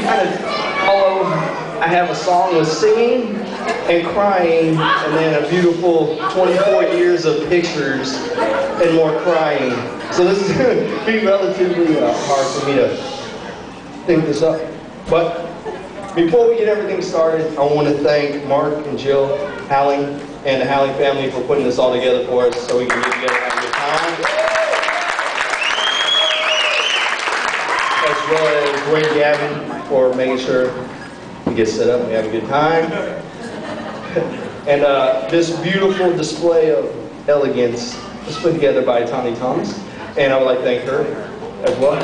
kind of all over. I have a song with singing and crying, and then a beautiful 24 years of pictures and more crying. So this is going to be relatively hard for me to think this up. But before we get everything started, I want to thank Mark and Jill Halling and the Halling family for putting this all together for us so we can get together and have a good time. As well as Dwayne Gavin for making sure we get set up and we have a good time. And this beautiful display of elegance was put together by Tawny Thomas. And I would like to thank her as well.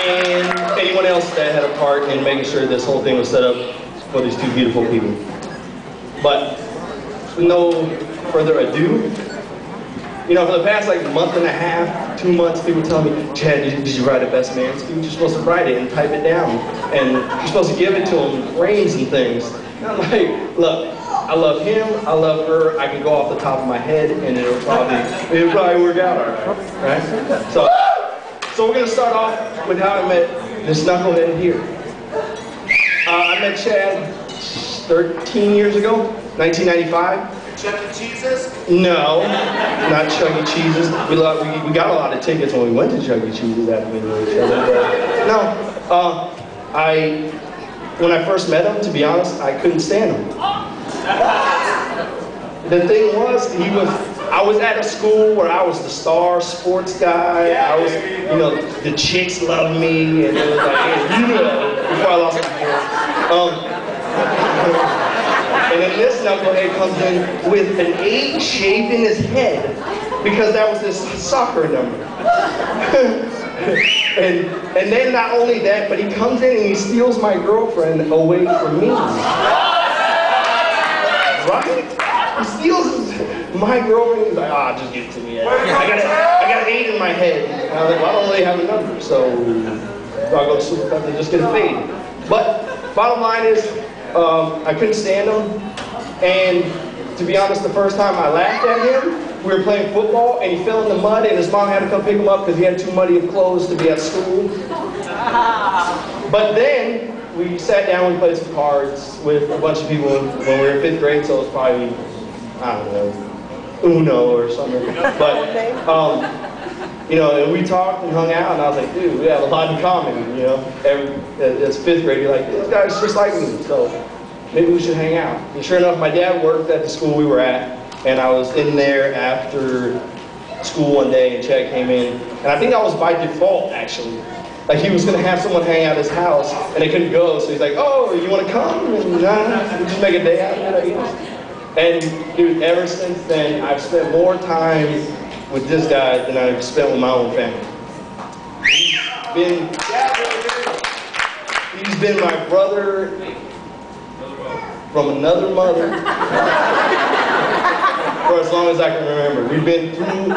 And anyone else that had a part in making sure this whole thing was set up for these two beautiful people. But with no further ado, you know, for the past like month and a half, 2 months, people tell me, Chad, did you write a best man speech? You're supposed to write it and type it down. And you're supposed to give it to them, frames and things. And I'm like, look, I love him, I love her, I can go off the top of my head and it'll probably work out all right? So we're going to start off with how I met this knucklehead here. I met Chad 13 years ago, 1995. Chuck E. Cheese's? No, not Chuck E. Cheese's. We got a lot of tickets when we went to Chuck E. Cheese's after we knew each other. No, when I first met him, to be honest, I couldn't stand him. The thing was, I was at a school where I was the star sports guy. I was, you know, the chicks loved me, and it was like, hey, you know, before I lost my hair. And then this knucklehead comes in with an 8 shaved in his head because that was his soccer number. and then not only that, but he comes in and he steals my girlfriend away from me. Right? He steals my girlfriend. He's like, just give it to me. I got an 8 in my head. And I was like, well, I don't really have a number, so I'll go to Supercup and just get a fade. But bottom line is, I couldn't stand him, and to be honest, the first time I laughed at him, we were playing football, and he fell in the mud, and his mom had to come pick him up because he had too muddy of clothes to be at school. But then, we sat down, we played some cards with a bunch of people when we were in 5th grade, so it was probably, I don't know, Uno or something. But, you know, and we talked and hung out, and I was like, dude, we have a lot in common, you know. As 5th grade, you're like, this guy's just like me, so maybe we should hang out. And sure enough, my dad worked at the school we were at, and I was in there after school one day, and Chad came in, and I think I was by default, actually. Like, he was going to have someone hang out at his house, and they couldn't go, so he's like, oh, you want to come? And we just make a day out of it, I guess. And, dude, ever since then, I've spent more time with this guy than I've spent with my own family. He's been my brother from another mother for as long as I can remember. We've been through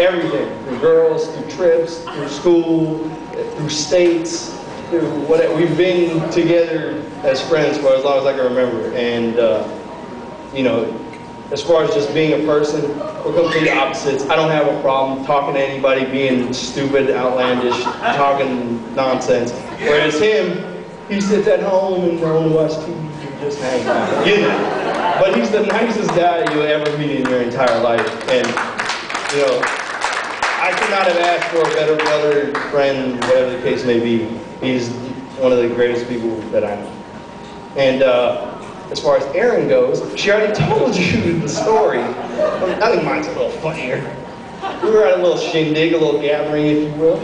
everything, through girls, through trips, through school, through states, through whatever. We've been together as friends for as long as I can remember. And, you know, as far as just being a person, we're completely opposites. I don't have a problem talking to anybody, being stupid, outlandish, talking nonsense. Whereas him, he sits at home and only watches TV and just hangs out. You know? But he's the nicest guy you'll ever meet in your entire life. And, you know, I could not have asked for a better brother, friend, whatever the case may be. He's one of the greatest people that I know. And, as far as Erin goes, she already told you the story. I think mine's a little funnier. We were at a little shindig, a little gathering, if you will.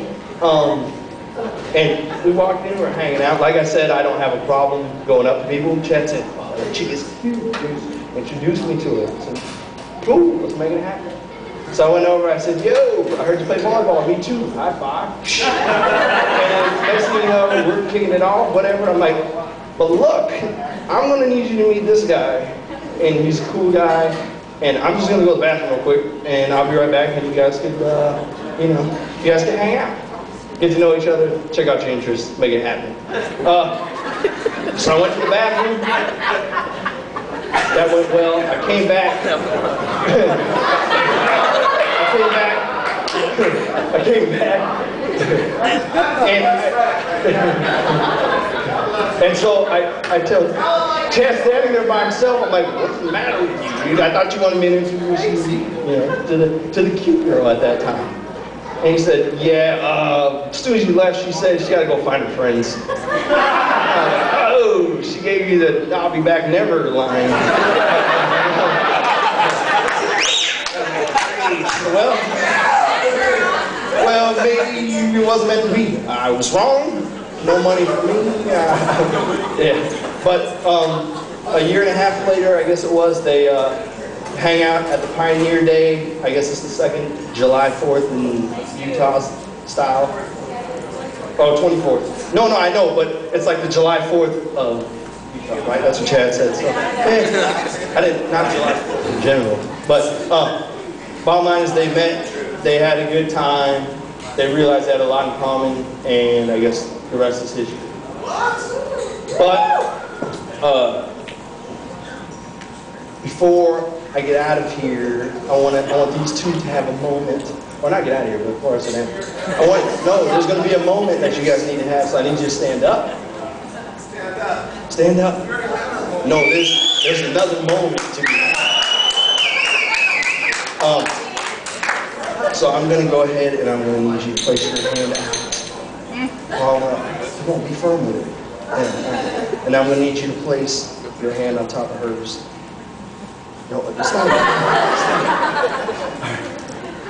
And we walked in, we were hanging out. Like I said, I don't have a problem going up to people. Chad said, oh, that chick is cute. Introduced me to her. I said, cool, let's make it happen. So I went over, I said, yo, I heard you play volleyball. Me too, high five. And next thing you know, we're kicking it off, whatever. I'm like, but look, I'm going to need you to meet this guy, and he's a cool guy, and I'm just going to go to the bathroom real quick, and I'll be right back, and you guys can, you know, you guys can hang out. Get to know each other, check out your interests, make it happen. So I went to the bathroom. That went well. I came back. I came back, and so I tell Chad standing there by himself. I'm like, what's the matter with you, dude? I thought you wanted me to introduce you, to the cute girl at that time. And he said, yeah, as soon as you left, she said she got to go find her friends. Oh, she gave you the "I'll be back never" line. Well, maybe it wasn't meant to be. I was wrong. No money for me. Yeah. But a year and a half later, I guess it was, they hang out at the Pioneer Day. I guess it's the second July 4th in Utah style. Oh, 24th. No, I know, but it's like the July 4th of Utah, right? That's what Chad said. So, I didn't, not July 4th in general. But bottom line is they met, they had a good time, they realized they had a lot in common, and I guess the rest is history. But before I get out of here, I want these two to have a moment. Or not get out of here, but before I sit down. There's going to be a moment that you guys need to have, so I need you to stand up. Stand up. Stand up. No, there's another moment to be had. So I'm going to go ahead and I'm going to need you to place your hand out. Come on, be firm with it. And I'm going to need you to place your hand on top of hers. No, it's not.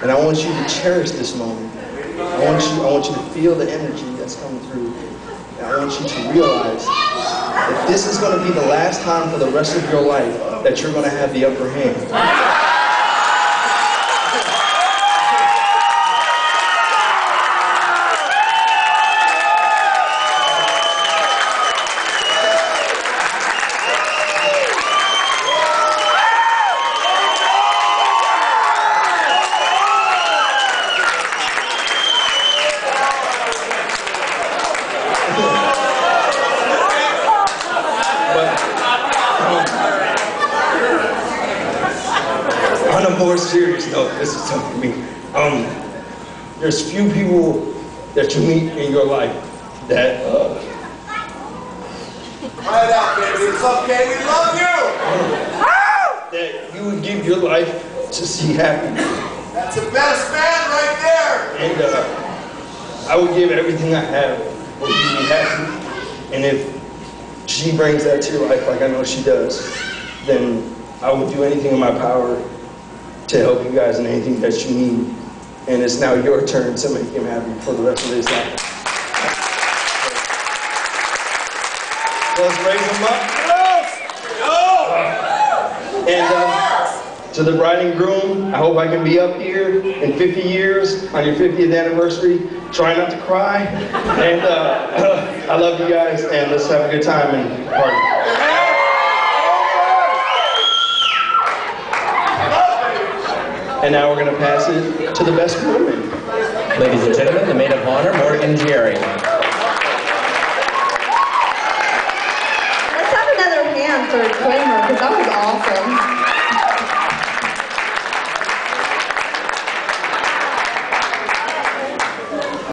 And I want you to cherish this moment. I want you to feel the energy that's coming through. And I want you to realize that this is going to be the last time for the rest of your life that you're going to have the upper hand. On a more serious note, this is tough for me. There's few people that you meet in your life that Right out, baby. It's okay. We love you. that you would give your life to see happy. That's the best man right there. And I would give everything I have for you to be happy. And if she brings that to your life, like I know she does, then I would do anything in my power to help you guys in anything that you need. And it's now your turn to make him happy for the rest of his life. Let's raise him up. And to the bride and groom, I hope I can be up here in 50 years on your 50th anniversary. Try not to cry. And I love you guys, and let's have a good time and party. And now we're going to pass it to the best woman. Ladies and gentlemen, the maid of honor, Morgan Jerry.